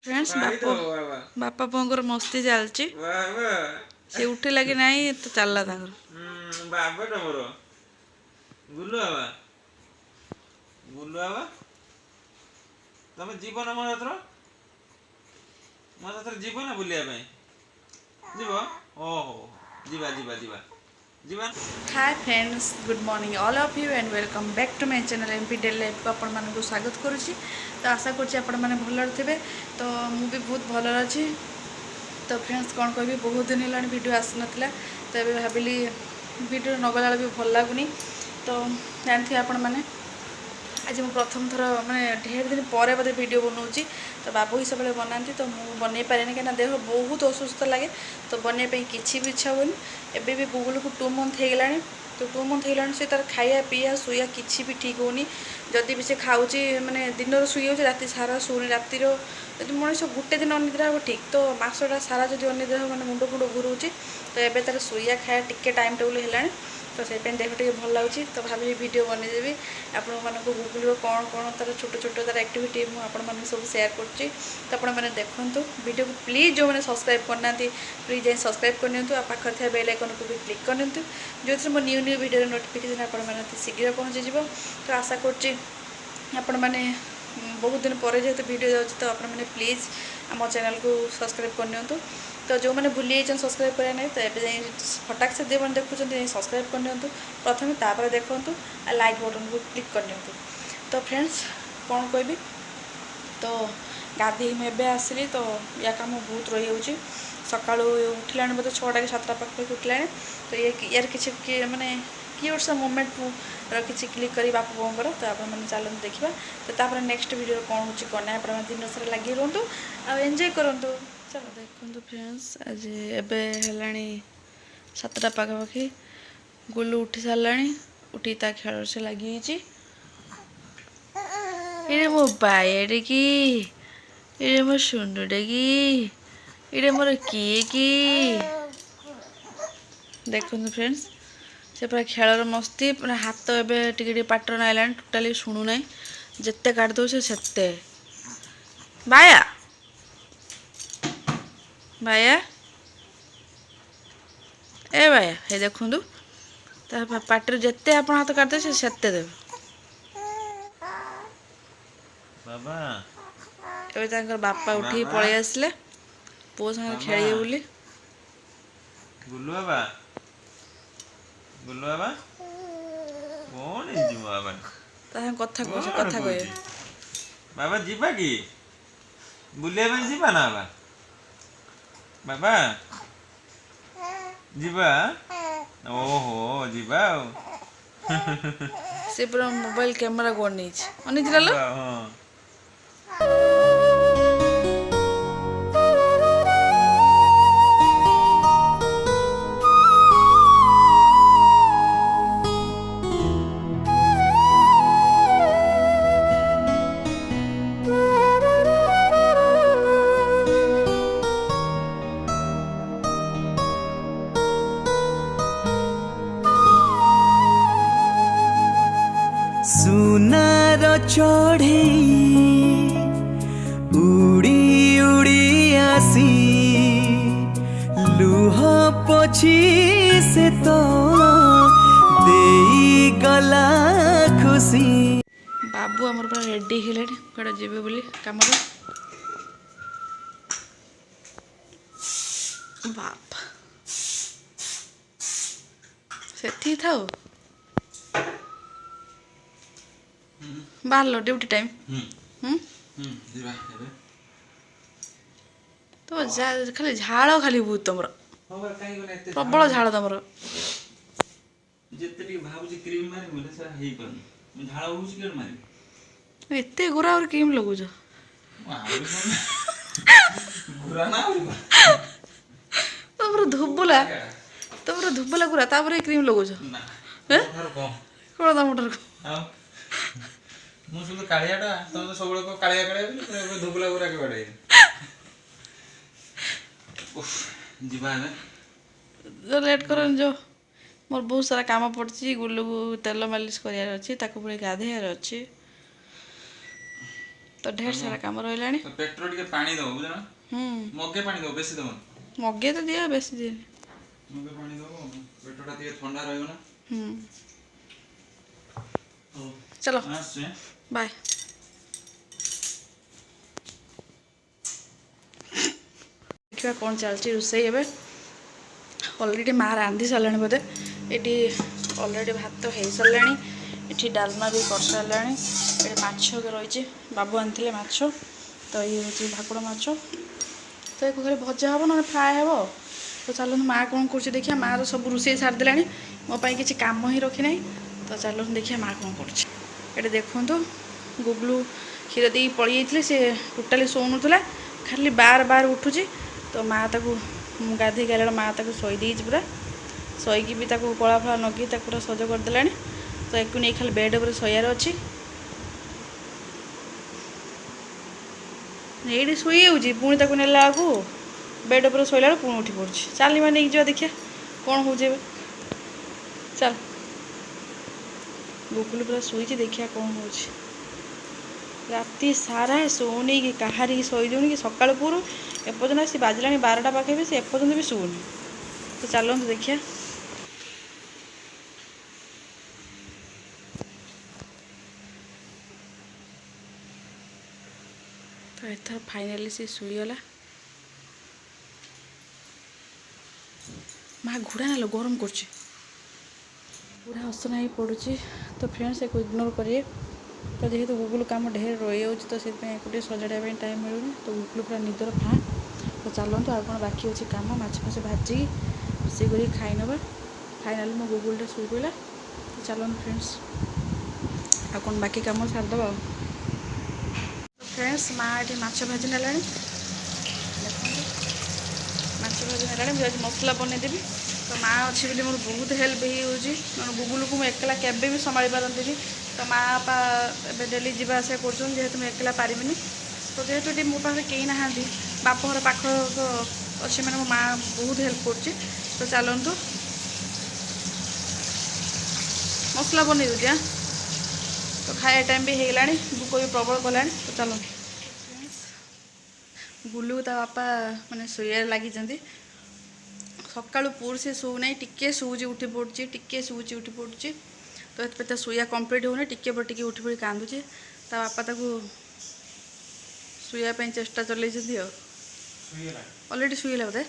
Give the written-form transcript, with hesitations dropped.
Friends बापा poor मस्ती चलती सी उठिला कि नहीं तो चलला तमें जीव ना मो सतर जीव ना बुलाया जीव ओहो जीवा जीवा जीवा जीवा। Hi friends good morning all of you and welcome back to my channel MP daily life को आपण मानक स्वागत करुच्ची। तो आशा करुच्ची आपण मैंने भल थे तो मु भी बहुत भल अच्छी। तो फ्रेंड्स कौन कह बहुत दिन है वीडियो आसी नाला तो ये भाविली वीडियो नगला भी भल लगुनि। तो जानते आपण मैंने आज मैं प्रथम थर मैंने ढेर दिन पर बोधे वीडियो बनाऊँगी। तो बाबू ही सब बनाती तो मुझे बनई पारे कहीं देह बहुत असुस्थ लगे तो बनवाई किसी भी इच्छा हुए। एबे भी गुगुल को 2 मंथ हो गला तो 2 मंथ हो गला से तार खाया पीया शुआ किसी भी ठीक होनी। जदि भी से खाऊँ मैंने दिन शुई राति सारा शुणी रातिर जब मनीष गोटे दिन अनिद्रा हम ठीक तो मसटा सारा जब अनिद्रा हो मैंने मुंड फुंड घूरोची तो ये तार शुआ खाया टिके टाइम टेबुल है तो से देह टे भल लगुच। तो भावी वीडियो बनईदेवी आपण मानक गुगल कौन कौन तार छोट छोट तार एक्टिविटी मुझे सब सेयार कर तो आप देखूँ वीडियो को प्लीज जो मैंने सब्सक्राइब करना प्लीज जाए सब्सक्राइब करनी पाखे थे बेल आइकन को भी क्लिक करनी जो मो न्यू न्यू वीडियो नोटिफिकेशन आप शीघ्र पहुँचीज। तो आशा कर मैंने बहुत दिन पर जेहतु वीडियो जाऊँगी तो आपने प्लीज आम चैनल को सब्सक्राइब करनी। तो जो मैंने भूली जाइए सब्सक्राइब करें नहीं तो ये फटाक से मैंने देखुं सब्सक्राइब करनी प्रथम तापर देखूँ लाइक बटन को क्लिक करनी। तो फ्रेंड्स कौन कहबी तो गाधे मुझे आसली तो या काम बहुत रही हो सका उठला बोलते 6टा कि 7टा पाखे उठला तो ये यार कि मानने क्यूट सा मोमेंट किसी क्लिक कर बापा बोर तो आप चलते देखा। तो तापर नेक्स्ट वीडियो कौन हो कौन ना आप दिन सारा लगे रुँतु आ एंजॉय करूँ। चलो देखो फ्रेंड्स आज एवं 7टा पाखापाखि गुलू उठी सारा उठी ता खेल से लगी ये मो बायटे कि ये मो सुंदुटे कि ये मोर किए कि देखो फ्रेंड्स से पूरा खेलर मस्ती पूरा हाथ एवं टे पाटर नाला टोटाली शुणुना जिते काट दे से बाया बाया ए बाया हे देखु पाटर जिते आप हाथ काटदे से देव बाबा बापा उठी पलि आसले पुओ संगे खेलिए बोली गुल्लू बाबा गुल्लू बाबा कौन है जी बाबा कथा कहे बाबा जीवा कि बुलिया में जीवा ना बाबा बाबा जीवा ओहो जीवा से पूरा मोबाइल कैमरा कोड नहीं अनित लो सुनार चढ़े उड़ी उड़ी आसी लुह पोछी से तो दे गला खुशी। बाबू आमर पूरा रेडी हेले कड़े जीवे बोली काम बाप से थाओ बाहर ड्यूटी टाइम तो खाली झाड़ खाली बहुत तुम प्रबल झाड़ तुम एत गोरा और क्रीम लगुच तुम धुबुला गोरा तापर क्रीम लगुच कौन तुम मु सुध कालियाटा तुम तो सब को कालिया कालिया धुबला गुरा के बड़े जीवा जो लेट कर जो मोर बहुत सारा काम पड़ी गुल्लू को तेल मालिश करार अच्छी पुणी गाधेयार अच्छी तो ढेर सारा काम रहा तो पेट्रोल टिके पानी दो बुझना मगे पानी दो बेसी दो मगे तो दिया बेसी दिए मगे पानी दो पेट्रोल टिके ठंडा रहइबो ना चलो आसे बाय देखा कौन चलती रोसई ए अलरेडी माँ रांधि सारे बोधे ये अलरेडी भात हो सारा ये डालमा भी कर सारा ये माछ रही बाबू आनी माछ तो ये हूँ भाकुड़ माछ तो एक घरे भजा हम ना फ्राए हे तो चलो माँ कौन कर देखिए माँ तो सब रोषे सारीदे मोपाई किसी काम ही रखी ना तो चलो देखिए माँ कौन कर देखूँ गुगलू क्षीर दे पड़ी जाते सी टोटाली शोनुला खाली बार बार उठुची तो माँ ताको गाधे गला माँ ताको शोई पूरा शोईकी भी ताको कला फला नगे पूरा सज करदे तो एक नहीं खाली बेड पर शोयार अच्छी ये शुई हो पुणी ताको नेला को बेड पर शोला पुणी उठी पड़ी चल नहीं जा देखिए कौन हो चल गुगुल पूरा शुई देखिए कौन हो राति सारा शोनी कि कहारी शोई दूनी कि सकाल पूर्व एपर्तन सी बाजला 12टा पाखे भी से एपर्तन भी शुनी तो चलते देखिए तो एथर फाइनाली सी शुईगला माँ घोड़ा ना गरम कर पूरा असना ही पड़ुची तो फ्रेंड्स एक इग्नोर करिए तो जेहेतु गुगुल काम ढेर रही हो तो से सजाड़ा टाइम मिलूनी तो गुगुल पूरा निदर फाँ तो चलतु आ कौन बाकी अच्छे कम माछ फाछ भाजी रोषे कर खाई नवा फाइनाली मो गुगुलटा शुई पड़ा तो चलतु फ्रेंड्स आ कौन बाकी कम सारदे फ्रेंड्स माँ ये माछ भाजी ना माछ भाजी ना मुझे मसला बनईदेवी तो माँ अच्छी बोली मोर बहुत हेल्प हो गुगुल को मुझे एकला केवे भी संभाली पारती तो माँ बापा ए डेली जावा आसा कर जेहेतु मुझे एकला पारिनी तो जेहेतु ये मो पाखे कहीं ना बाप घर पाख तो अच्छे मैंने मो माँ बहुत हेल्प कर तो चलतु मसला बनई दूसरी हाँ तो खाया टाइम भी होगा भूक भी प्रबल कला तो चलो गुलू ता बापा मैंने शोयार लगी सकालू पूर से शो ना टिके शोची उठी पड़ी टिके शोची उठी पड़ी तो ये शोया कंप्लीट होना टिके पर टिके उठी पड़ी कांदुचे ता बापा ताको शुआपी चेष्टा चल अलरेडी शुईला बोधे